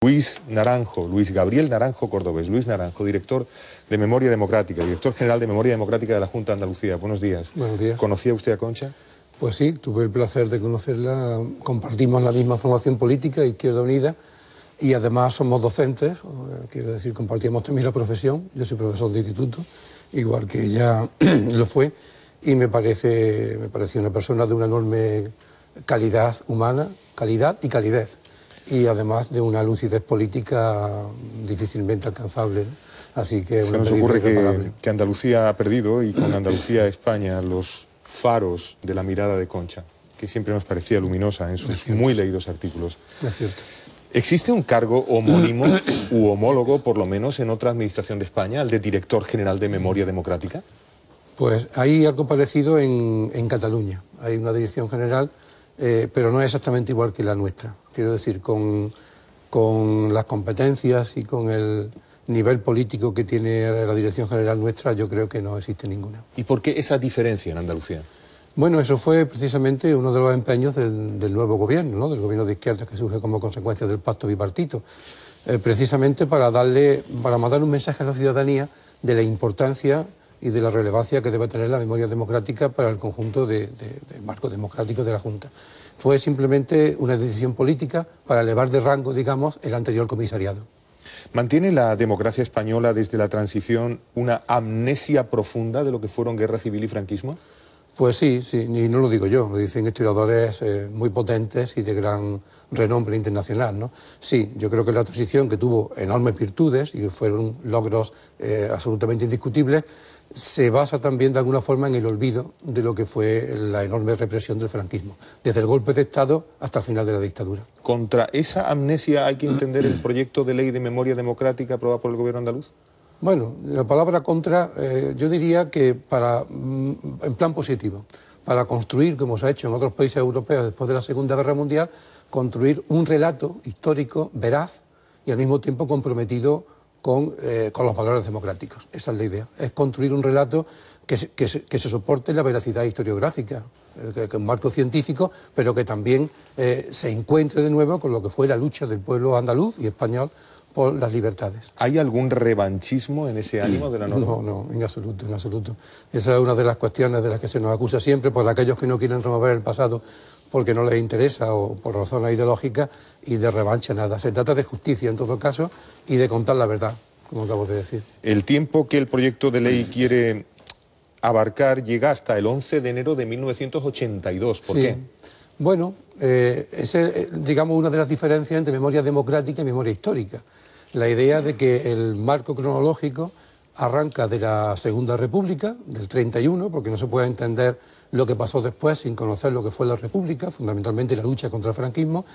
Luis Gabriel Naranjo Cordobés. Luis Naranjo, director de Memoria Democrática, director general de Memoria Democrática de la Junta de Andalucía. Buenos días. Buenos días. ¿Conocía usted a Concha? Pues sí, tuve el placer de conocerla. Compartimos la misma formación política, Izquierda Unida, y además somos docentes, quiero decir, compartimos también la profesión. Yo soy profesor de instituto, igual que ella lo fue, y me pareció una persona de una enorme calidad humana, calidad y calidez, y además de una lucidez política difícilmente alcanzable, ¿no? Así que se nos ocurre que Andalucía ha perdido, y con Andalucía España, los faros de la mirada de Concha, que siempre nos parecía luminosa en sus muy leídos artículos. Es cierto. ¿Existe un cargo homónimo u homólogo, por lo menos, en otra administración de España, el de director general de Memoria Democrática? Pues hay algo parecido en Cataluña. Hay una dirección general, pero no es exactamente igual que la nuestra. Quiero decir, con las competencias y con el nivel político que tiene la dirección general nuestra, yo creo que no existe ninguna. ¿Y por qué esa diferencia en Andalucía? Bueno, eso fue precisamente uno de los empeños del nuevo gobierno, ¿no? Del gobierno de izquierda que surge como consecuencia del pacto bipartito, precisamente para mandar un mensaje a la ciudadanía de la importancia y de la relevancia que debe tener la memoria democrática para el conjunto del marco democrático de la Junta. Fue simplemente una decisión política para elevar de rango, digamos, el anterior comisariado. ¿Mantiene la democracia española desde la transición una amnesia profunda de lo que fueron guerra civil y franquismo? Pues sí, y no lo digo yo, lo dicen historiadores muy potentes y de gran renombre internacional, ¿no? Sí, yo creo que la transición, que tuvo enormes virtudes y fueron logros absolutamente indiscutibles, se basa también de alguna forma en el olvido de lo que fue la enorme represión del franquismo, desde el golpe de Estado hasta el final de la dictadura. ¿Contra esa amnesia hay que entender el proyecto de ley de memoria democrática aprobado por el gobierno andaluz? Bueno, la palabra contra, yo diría que en plan positivo, para construir, como se ha hecho en otros países europeos después de la Segunda Guerra Mundial, construir un relato histórico veraz y al mismo tiempo comprometido con los valores democráticos. Esa es la idea, es construir un relato que se soporte en la veracidad historiográfica, que es un marco científico, pero que también se encuentre de nuevo con lo que fue la lucha del pueblo andaluz y español por las libertades. ¿Hay algún revanchismo en ese ánimo de la norma? No, en absoluto, en absoluto. Esa es una de las cuestiones de las que se nos acusa siempre por aquellos que no quieren remover el pasado porque no les interesa o por razones ideológicas, y de revancha nada. Se trata de justicia en todo caso y de contar la verdad, como acabo de decir. El tiempo que el proyecto de ley quiere abarcar llega hasta el 11 de enero de 1982. ¿Por qué? Bueno, esa es, digamos, una de las diferencias entre memoria democrática y memoria histórica. La idea de que el marco cronológico arranca de la Segunda República, del 31, porque no se puede entender lo que pasó después sin conocer lo que fue la República, fundamentalmente la lucha contra el franquismo,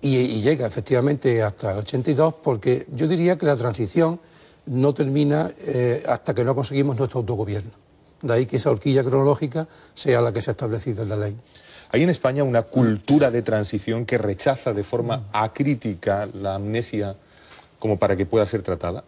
y llega efectivamente hasta el 82, porque yo diría que la transición no termina hasta que no conseguimos nuestro autogobierno. De ahí que esa horquilla cronológica sea la que se ha establecido en la ley. ¿Hay en España una cultura de transición que rechaza de forma acrítica la amnesia como para que pueda ser tratada?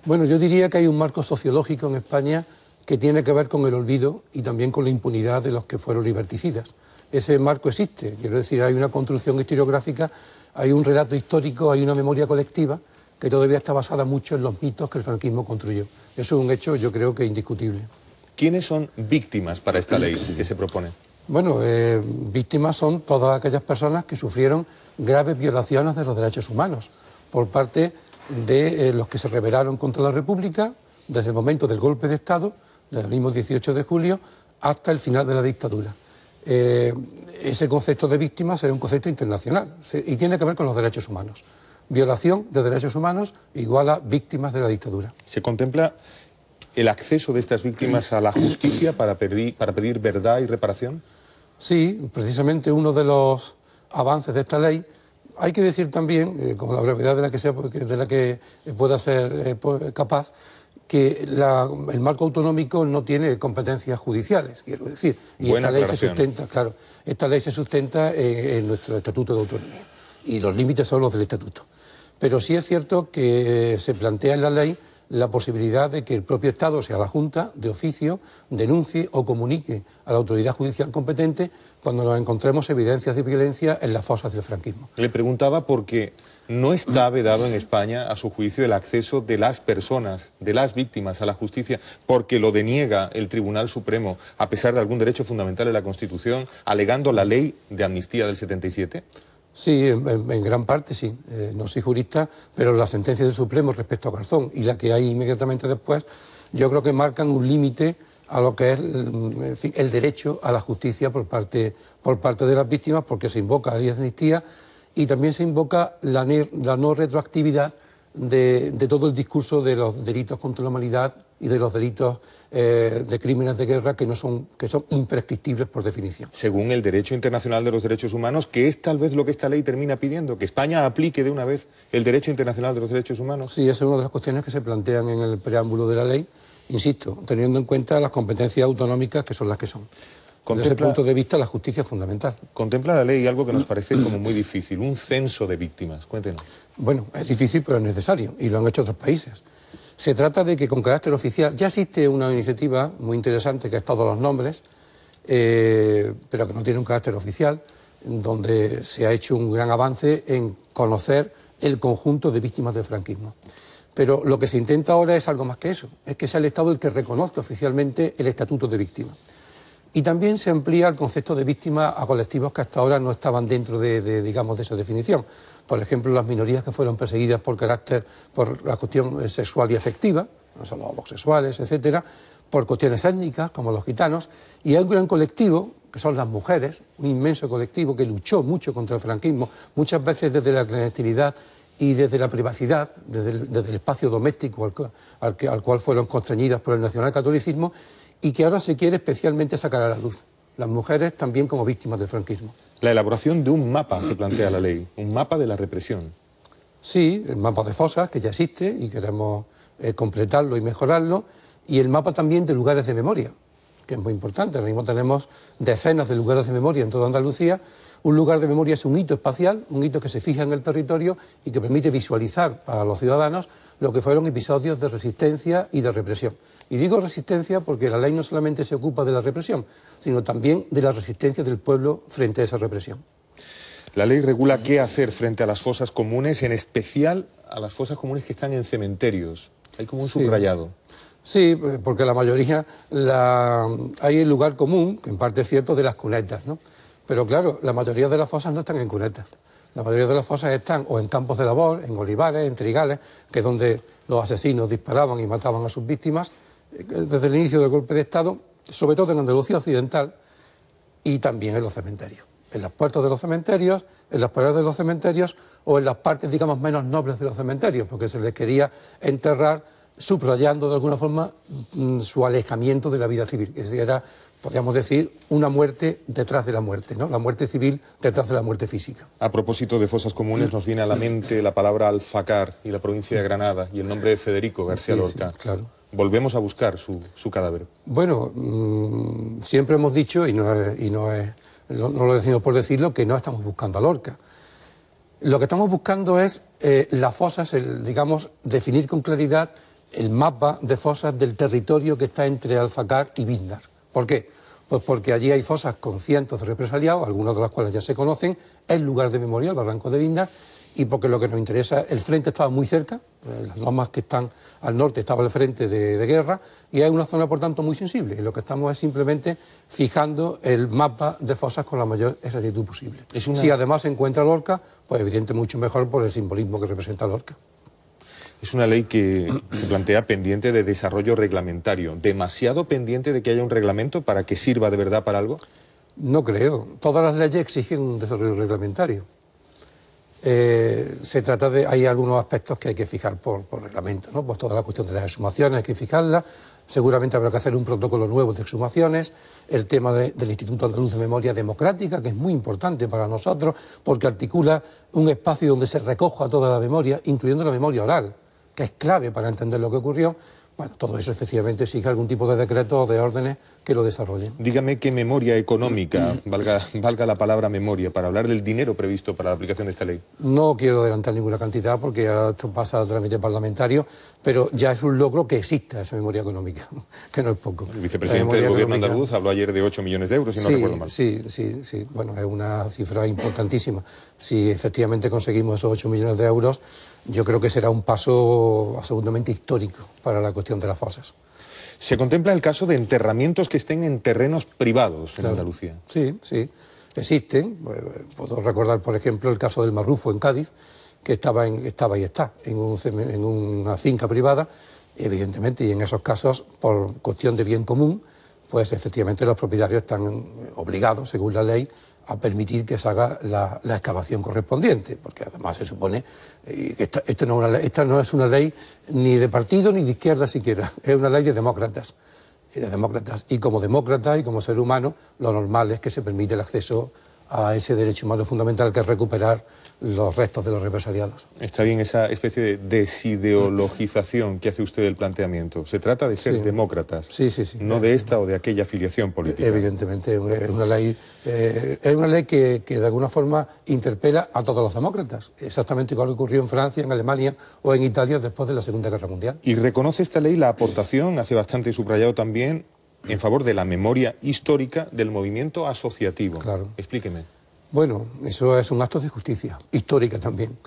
Bueno, yo diría que hay un marco sociológico en España que tiene que ver con el olvido y también con la impunidad de los que fueron liberticidas. Ese marco existe, quiero decir, hay una construcción historiográfica, hay un relato histórico, hay una memoria colectiva que todavía está basada mucho en los mitos que el franquismo construyó. Eso es un hecho, yo creo que indiscutible. ¿Quiénes son víctimas para esta ley que se propone? Bueno, víctimas son todas aquellas personas que sufrieron graves violaciones de los derechos humanos por parte de los que se rebelaron contra la República desde el momento del golpe de Estado, del mismo 18 de julio, hasta el final de la dictadura. Ese concepto de víctimas es un concepto internacional y tiene que ver con los derechos humanos. Violación de derechos humanos igual a víctimas de la dictadura. ¿Se contempla el acceso de estas víctimas a la justicia para pedir verdad y reparación? Sí, precisamente uno de los avances de esta ley. Hay que decir también, con la brevedad de la que pueda ser capaz, que el marco autonómico no tiene competencias judiciales, quiero decir. Y esta ley se sustenta, claro, esta ley se sustenta en nuestro Estatuto de Autonomía. Y los límites son los del Estatuto. Pero sí es cierto que se plantea en la ley la posibilidad de que el propio Estado, o sea, la Junta, de oficio, denuncie o comunique a la autoridad judicial competente cuando nos encontremos evidencias de violencia en las fosas del franquismo. Le preguntaba porque No está vedado en España, a su juicio, el acceso de las personas, de las víctimas a la justicia, porque lo deniega el Tribunal Supremo, a pesar de algún derecho fundamental de la Constitución, alegando la ley de amnistía del 77? Sí, en gran parte sí. No soy jurista, pero la sentencia del Supremo respecto a Garzón y la que hay inmediatamente después, yo creo que marcan un límite a lo que es en fin, el derecho a la justicia por parte de las víctimas, porque se invoca la ley de amnistía y también se invoca la no retroactividad de todo el discurso de los delitos contra la humanidad y de los delitos de crímenes de guerra que son imprescriptibles por definición. Según el derecho internacional de los derechos humanos, que es tal vez lo que esta ley termina pidiendo, que España aplique de una vez el derecho internacional de los derechos humanos. Sí, esa es una de las cuestiones que se plantean en el preámbulo de la ley, insisto, teniendo en cuenta las competencias autonómicas que son las que son. Desde ese punto de vista, la justicia es fundamental. Contempla la ley algo que nos parece como muy difícil, un censo de víctimas. Cuéntenos. Bueno, es difícil, pero es necesario, y lo han hecho otros países. Se trata de que con carácter oficial, ya existe una iniciativa muy interesante que es Todos los Nombres, pero que no tiene un carácter oficial, donde se ha hecho un gran avance en conocer el conjunto de víctimas del franquismo. Pero lo que se intenta ahora es algo más que eso, es que sea el Estado el que reconozca oficialmente el estatuto de víctima. Y también se amplía el concepto de víctima a colectivos que hasta ahora no estaban dentro digamos, de esa definición. Por ejemplo, las minorías que fueron perseguidas por la cuestión sexual y afectiva, no solo los homosexuales, etcétera, por cuestiones étnicas, como los gitanos, y hay un gran colectivo, que son las mujeres, un inmenso colectivo que luchó mucho contra el franquismo, muchas veces desde la clandestinidad y desde la privacidad, desde el espacio doméstico al cual fueron constreñidas por el nacionalcatolicismo, y que ahora se quiere especialmente sacar a la luz. Las mujeres también como víctimas del franquismo. La elaboración de un mapa se plantea la ley, un mapa de la represión. Sí, el mapa de fosas, que ya existe y queremos completarlo y mejorarlo, y el mapa también de lugares de memoria, que es muy importante. Ahora mismo tenemos decenas de lugares de memoria en toda Andalucía. Un lugar de memoria es un hito espacial, un hito que se fija en el territorio y que permite visualizar para los ciudadanos lo que fueron episodios de resistencia y de represión. Y digo resistencia porque la ley no solamente se ocupa de la represión, sino también de la resistencia del pueblo frente a esa represión. La ley regula qué hacer frente a las fosas comunes, en especial a las fosas comunes que están en cementerios. Hay como un subrayado. Sí, porque la mayoría hay el lugar común, que en parte es cierto, de las cunetas, ¿no? Pero claro, la mayoría de las fosas no están en cunetas. La mayoría de las fosas están o en campos de labor, en olivares, en trigales, que es donde los asesinos disparaban y mataban a sus víctimas desde el inicio del golpe de Estado, sobre todo en Andalucía Occidental y también en los cementerios. En las puertas de los cementerios, en las paredes de los cementerios o en las partes, digamos, menos nobles de los cementerios, porque se les quería enterrar subrayando de alguna forma su alejamiento de la vida civil. Es decir, era, podríamos decir, una muerte detrás de la muerte, ¿no? La muerte civil detrás de la muerte física. A propósito de fosas comunes, nos viene a la mente la palabra Alfacar y la provincia de Granada y el nombre de Federico García Lorca. Sí, claro. Volvemos a buscar su cadáver. Bueno, siempre hemos dicho, y no lo decimos por decirlo, que no estamos buscando a Lorca. Lo que estamos buscando es las fosas, digamos, definir con claridad el mapa de fosas del territorio que está entre Alfacar y Víndar. ¿Por qué? Pues porque allí hay fosas con cientos de represaliados, algunas de las cuales ya se conocen, es lugar de memoria, el barranco de Víndar, y porque lo que nos interesa, el frente estaba muy cerca, las lomas que están al norte estaba el frente de guerra, y hay una zona, por tanto, muy sensible, y lo que estamos es simplemente fijando el mapa de fosas con la mayor exactitud posible. Si además se encuentra Lorca, pues evidente mucho mejor por el simbolismo que representa Lorca. Es una ley que se plantea pendiente de desarrollo reglamentario. ¿Demasiado pendiente de que haya un reglamento para que sirva de verdad para algo? No creo. Todas las leyes exigen un desarrollo reglamentario. Hay algunos aspectos que hay que fijar por reglamento, ¿no? Pues toda la cuestión de las exhumaciones hay que fijarla. Seguramente habrá que hacer un protocolo nuevo de exhumaciones. El tema del Instituto Andaluz de Memoria Democrática, que es muy importante para nosotros, porque articula un espacio donde se recoja toda la memoria, incluyendo la memoria oral, que es clave para entender lo que ocurrió, Bueno, todo eso efectivamente exige algún tipo de decreto o de órdenes que lo desarrollen. Dígame qué memoria económica, valga la palabra memoria, para hablar del dinero previsto para la aplicación de esta ley. No quiero adelantar ninguna cantidad porque esto pasa al trámite parlamentario, pero ya es un logro que exista esa memoria económica, que no es poco. El vicepresidente del Gobierno andaluz habló ayer de 8 millones de euros, si no recuerdo mal. Sí. Bueno, es una cifra importantísima. Si efectivamente conseguimos esos 8 millones de euros, yo creo que será un paso absolutamente histórico para la cuestión de las fosas. ¿Se contempla el caso de enterramientos que estén en terrenos privados en Andalucía? Sí, existen. Puedo recordar, por ejemplo, el caso del Marrufo en Cádiz, que estaba y está en una finca privada, evidentemente, y en esos casos, por cuestión de bien común, pues efectivamente los propietarios están obligados, según la ley, a permitir que se haga la excavación correspondiente, porque además se supone que esta no es una ley ni de partido ni de izquierda siquiera, es una ley de demócratas. Y como demócrata y como ser humano, lo normal es que se permite el acceso a ese derecho humano fundamental, que es recuperar los restos de los represaliados. Está bien esa especie de desideologización que hace usted del planteamiento. Se trata de ser demócratas, no de esta o de aquella afiliación política. Evidentemente, es una ley que de alguna forma interpela a todos los demócratas, exactamente igual que ocurrió en Francia, en Alemania o en Italia después de la Segunda Guerra Mundial. ¿Y reconoce esta ley la aportación, hace bastante subrayado también, en favor de la memoria histórica del movimiento asociativo? Claro. Explíqueme. Bueno, eso es un acto de justicia, histórica también.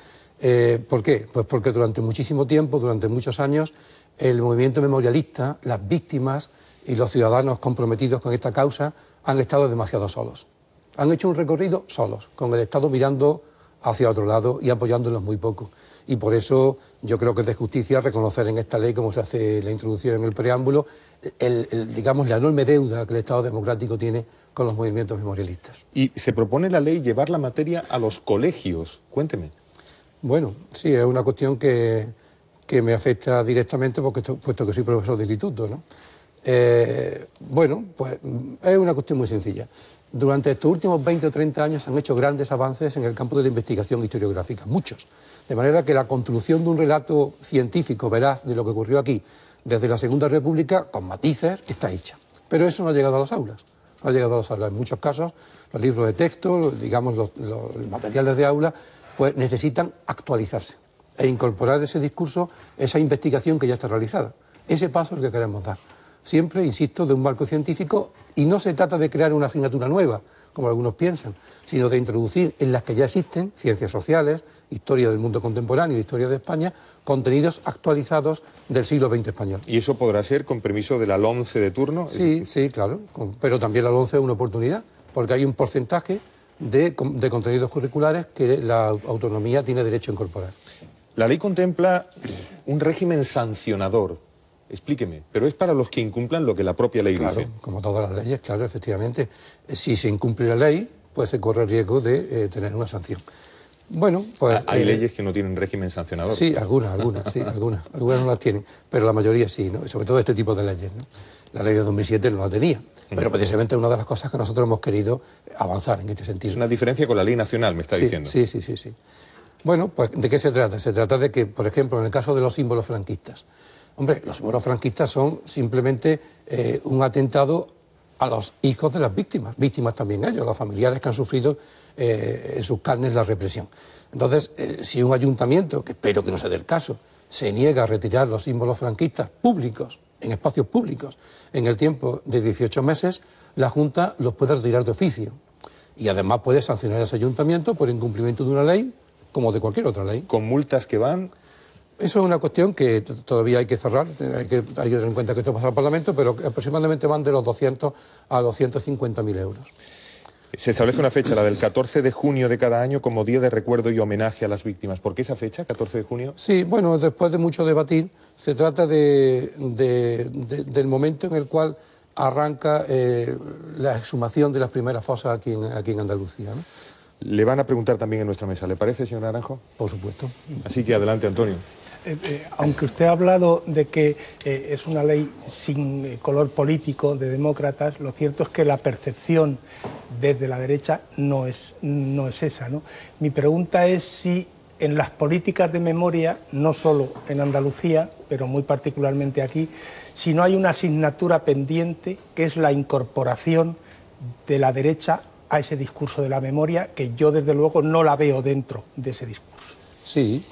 ¿Por qué? Pues porque durante muchísimo tiempo, durante muchos años, el movimiento memorialista, las víctimas y los ciudadanos comprometidos con esta causa han estado demasiado solos. Han hecho un recorrido solos, con el Estado mirando hacia otro lado y apoyándolos muy poco. Y por eso yo creo que es de justicia reconocer en esta ley, como se hace la introducción en el preámbulo, digamos, la enorme deuda que el Estado democrático tiene con los movimientos memorialistas. Y se propone la ley llevar la materia a los colegios. Cuénteme. Bueno, sí, es una cuestión que me afecta directamente puesto que soy profesor de instituto, ¿no? Bueno, pues es una cuestión muy sencilla. Durante estos últimos 20 o 30 años se han hecho grandes avances en el campo de la investigación historiográfica, muchos. De manera que la construcción de un relato científico veraz de lo que ocurrió aquí desde la Segunda República, con matices, está hecha. Pero eso no ha llegado a las aulas. No ha llegado a las aulas. En muchos casos, los libros de texto, digamos, los materiales de aula, pues necesitan actualizarse e incorporar ese discurso, esa investigación que ya está realizada. Ese paso es el que queremos dar. Siempre, insisto, de un marco científico, y no se trata de crear una asignatura nueva, como algunos piensan, sino de introducir en las que ya existen, ciencias sociales, historia del mundo contemporáneo, historia de España, contenidos actualizados del siglo XX español. ¿Y eso podrá ser con permiso de la LONCE de turno? Sí, claro, pero también la LONCE es una oportunidad, porque hay un porcentaje de contenidos curriculares que la autonomía tiene derecho a incorporar. La ley contempla un régimen sancionador. Explíqueme, pero es para los que incumplan lo que la propia ley dice. Claro, como todas las leyes, claro, efectivamente. Si se incumple la ley, pues se corre el riesgo de tener una sanción. Bueno, pues... Hay leyes que no tienen régimen sancionador. Sí, algunas no las tienen, pero la mayoría sí, ¿no? Sobre todo este tipo de leyes, ¿no? La ley de 2007 no la tenía, pero precisamente es una de las cosas que nosotros hemos querido avanzar en este sentido. Es una diferencia con la ley nacional, me está diciendo. Sí. Bueno, pues ¿de qué se trata? Se trata de que, por ejemplo, en el caso de los símbolos franquistas, hombre, los símbolos franquistas son simplemente un atentado a los hijos de las víctimas también ellos, los familiares que han sufrido en sus carnes la represión. Entonces, si un ayuntamiento, que espero que no sea del caso, se niega a retirar los símbolos franquistas públicos, en espacios públicos, en el tiempo de 18 meses, la Junta los puede retirar de oficio. Y además puede sancionar a ese ayuntamiento por incumplimiento de una ley, como de cualquier otra ley. ¿Con multas que van? Eso es una cuestión que todavía hay que cerrar, hay que tener en cuenta que esto pasa al Parlamento, pero aproximadamente van de los 200 a los 150.000 euros. Se establece una fecha, la del 14 de junio de cada año, como día de recuerdo y homenaje a las víctimas. ¿Por qué esa fecha, 14 de junio? Sí, bueno, después de mucho debatir, se trata del momento en el cual arranca la exhumación de las primeras fosas aquí en Andalucía, ¿no? Le van a preguntar también en nuestra mesa, ¿le parece, señor Naranjo? Por supuesto. Así que adelante, Antonio. Aunque usted ha hablado de que es una ley sin color político de demócratas, lo cierto es que la percepción desde la derecha no es esa, ¿no? Mi pregunta es si en las políticas de memoria, no solo en Andalucía, pero muy particularmente aquí, si no hay una asignatura pendiente, que es la incorporación de la derecha a ese discurso de la memoria, que yo desde luego no la veo dentro de ese discurso. Sí,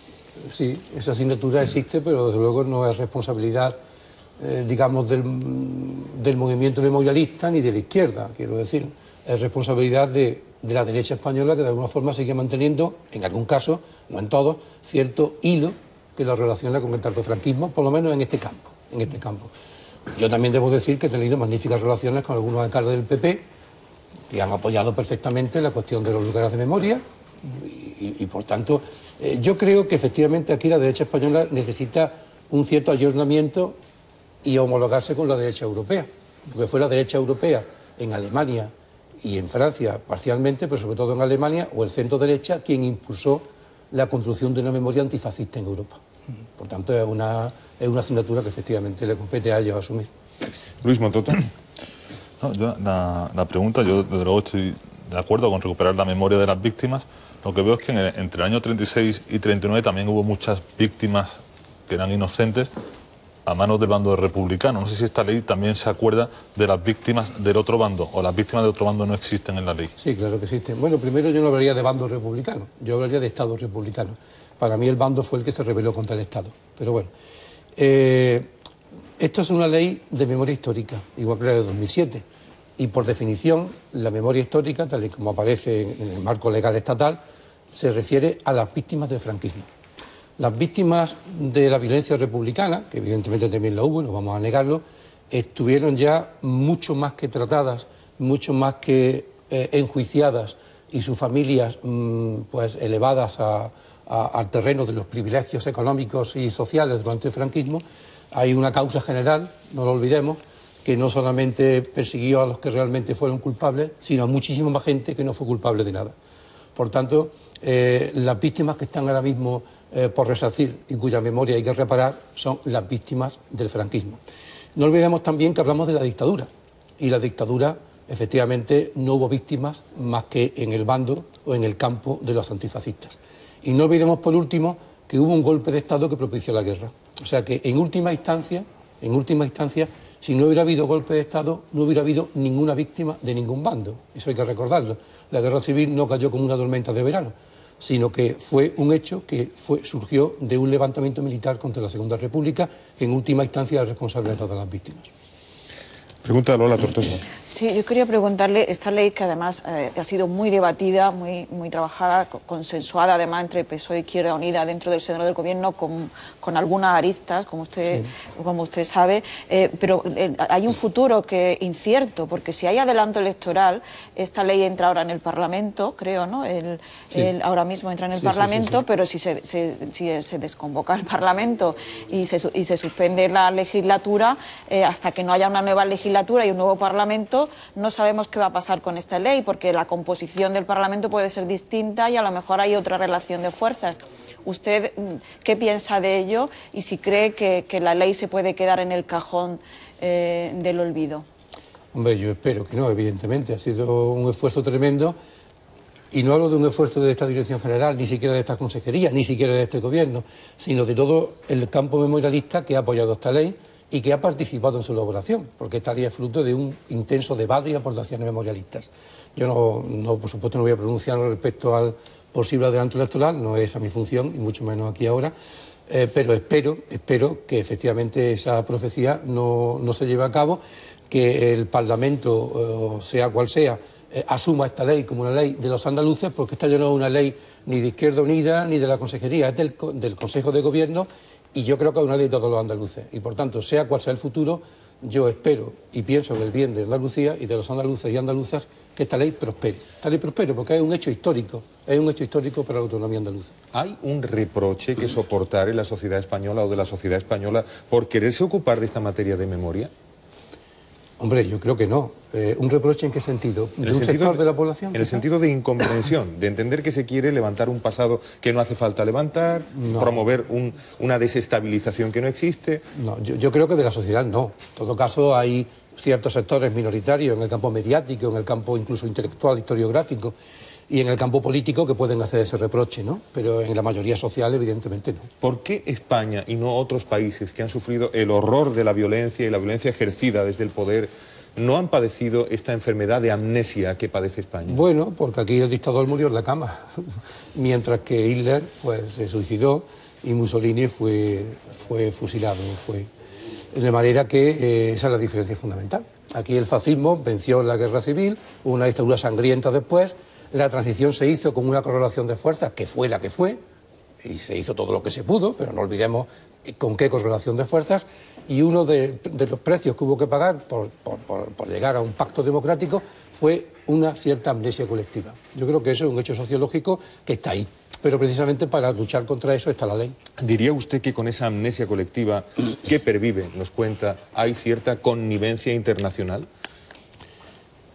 sí, esa asignatura existe, pero desde luego no es responsabilidad, digamos, del movimiento memorialista ni de la izquierda, quiero decir. Es responsabilidad de la derecha española, que de alguna forma sigue manteniendo, en algún caso, no en todos, cierto hilo que la relaciona con el tardofranquismo, por lo menos en este campo. Yo también debo decir que he tenido magníficas relaciones con algunos alcaldes del PP, que han apoyado perfectamente la cuestión de los lugares de memoria, y por tanto, yo creo que efectivamente aquí la derecha española necesita un cierto ayornamiento y homologarse con la derecha europea, porque fue la derecha europea en Alemania y en Francia parcialmente, pero sobre todo en Alemania, o el centro derecha, quien impulsó la construcción de una memoria antifascista en Europa. Por tanto, es una asignatura que efectivamente le compete a ellos asumir. Luis Montota. No, la pregunta, yo desde luego estoy de acuerdo con recuperar la memoria de las víctimas. Lo que veo es que entre el año 36 y 39 también hubo muchas víctimas que eran inocentes a manos del bando republicano. No sé si esta ley también se acuerda de las víctimas del otro bando, o las víctimas de otro bando no existen en la ley. Sí, claro que existen. Bueno, primero yo no hablaría de bando republicano, yo hablaría de Estado republicano. Para mí el bando fue el que se rebeló contra el Estado. Pero bueno, esto es una ley de memoria histórica, igual que la de 2007. Y por definición, la memoria histórica, tal y como aparece en el marco legal estatal, se refiere a las víctimas del franquismo. Las víctimas de la violencia republicana, que evidentemente también la hubo, no vamos a negarlo, estuvieron ya mucho más que tratadas, mucho más que enjuiciadas, y sus familias pues elevadas al terreno de los privilegios económicos y sociales durante el franquismo. Hay una causa general, no lo olvidemos, que no solamente persiguió a los que realmente fueron culpables, sino a muchísima más gente que no fue culpable de nada. Por tanto, las víctimas que están ahora mismo por resarcir y cuya memoria hay que reparar son las víctimas del franquismo. No olvidemos también que hablamos de la dictadura, y la dictadura, efectivamente, no hubo víctimas más que en el bando o en el campo de los antifascistas. Y no olvidemos, por último, que hubo un golpe de Estado que propició la guerra. O sea que, en última instancia, si no hubiera habido golpe de Estado, no hubiera habido ninguna víctima de ningún bando. Eso hay que recordarlo. La guerra civil no cayó como una tormenta de verano, sino que fue un hecho que surgió de un levantamiento militar contra la Segunda República, que en última instancia es responsable de todas las víctimas. Pregunta a Lola Tortosa. Sí, yo quería preguntarle, esta ley que además ha sido muy debatida, muy trabajada, consensuada además entre PSOE e Izquierda Unida dentro del seno del gobierno con algunas aristas, como usted sabe, pero hay un futuro que incierto, porque si hay adelanto electoral, esta ley entra ahora en el Parlamento, creo, ¿no? Ahora mismo entra en el Parlamento, sí. Pero si se desconvoca el Parlamento y se suspende la legislatura, hasta que no haya una nueva legislatura y un nuevo Parlamento, no sabemos qué va a pasar con esta ley, porque la composición del Parlamento puede ser distinta y a lo mejor hay otra relación de fuerzas. ¿Usted qué piensa de ello y si cree que la ley se puede quedar en el cajón del olvido? Hombre, yo espero que no, evidentemente. Ha sido un esfuerzo tremendo, y no hablo de un esfuerzo de esta Dirección General, ni siquiera de esta Consejería, ni siquiera de este Gobierno, sino de todo el campo memorialista que ha apoyado esta ley y que ha participado en su elaboración, porque esta ley es fruto de un intenso debate y aportaciones memorialistas. Yo no, por supuesto, no voy a pronunciar respecto al posible adelanto electoral, no es esa mi función, y mucho menos aquí ahora, pero espero que efectivamente esa profecía no se lleve a cabo, que el Parlamento, sea cual sea, asuma esta ley como una ley de los andaluces, porque esta ya no es una ley ni de Izquierda Unida ni de la Consejería, es del Consejo de Gobierno. Y yo creo que es una ley de todos los andaluces. Y por tanto, sea cual sea el futuro, yo espero y pienso en el bien de Andalucía y de los andaluces y andaluzas, que esta ley prospere. Esta ley prospere porque es un hecho histórico para la autonomía andaluza. ¿Hay un reproche que soportar en la sociedad española o de la sociedad española por quererse ocupar de esta materia de memoria? Hombre, yo creo que no. ¿Un reproche en qué sentido? ¿De un sector de la población? En el sentido de incomprensión, de entender que se quiere levantar un pasado que no hace falta levantar, promover una desestabilización que no existe. No, yo creo que de la sociedad no. En todo caso, hay ciertos sectores minoritarios en el campo mediático, en el campo incluso intelectual, historiográfico, y en el campo político que pueden hacer ese reproche, ¿no? Pero en la mayoría social, evidentemente, no. ¿Por qué España y no otros países que han sufrido el horror de la violencia y la violencia ejercida desde el poder no han padecido esta enfermedad de amnesia que padece España? Bueno, porque aquí el dictador murió en la cama, mientras que Hitler pues, se suicidó y Mussolini fue fusilado. De manera que esa es la diferencia fundamental. Aquí el fascismo venció en la guerra civil, hubo una dictadura sangrienta después, la transición se hizo con una correlación de fuerzas que fue la que fue, y se hizo todo lo que se pudo, pero no olvidemos con qué correlación de fuerzas, y uno de los precios que hubo que pagar por llegar a un pacto democrático fue una cierta amnesia colectiva. Yo creo que eso es un hecho sociológico que está ahí, pero precisamente para luchar contra eso está la ley. ¿Diría usted que con esa amnesia colectiva que pervive, nos cuenta, hay cierta connivencia internacional?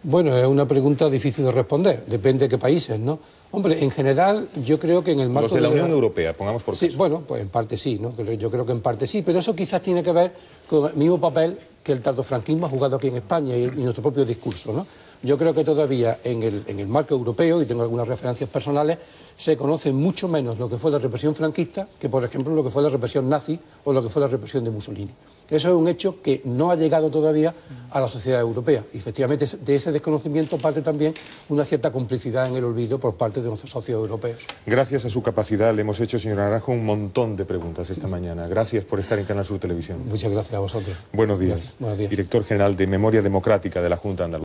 Bueno, es una pregunta difícil de responder, depende de qué países, ¿no? Hombre, en general, yo creo que en el marco Los de la Unión Europea, pongamos por caso. Sí, bueno, pues en parte sí, ¿no? Yo creo que en parte sí, pero eso quizás tiene que ver con el mismo papel que el tardofranquismo ha jugado aquí en España y nuestro propio discurso, ¿no? Yo creo que todavía en el marco europeo, y tengo algunas referencias personales, se conoce mucho menos lo que fue la represión franquista que, por ejemplo, lo que fue la represión nazi o lo que fue la represión de Mussolini. Eso es un hecho que no ha llegado todavía a la sociedad europea. Y efectivamente, de ese desconocimiento parte también una cierta complicidad en el olvido por parte de nuestros socios europeos. Gracias a su capacidad le hemos hecho, señor Naranjo, un montón de preguntas esta mañana. Gracias por estar en Canal Sur Televisión. Muchas gracias a vosotros. Buenos días. Buenos días. Director General de Memoria Democrática de la Junta Andaluza.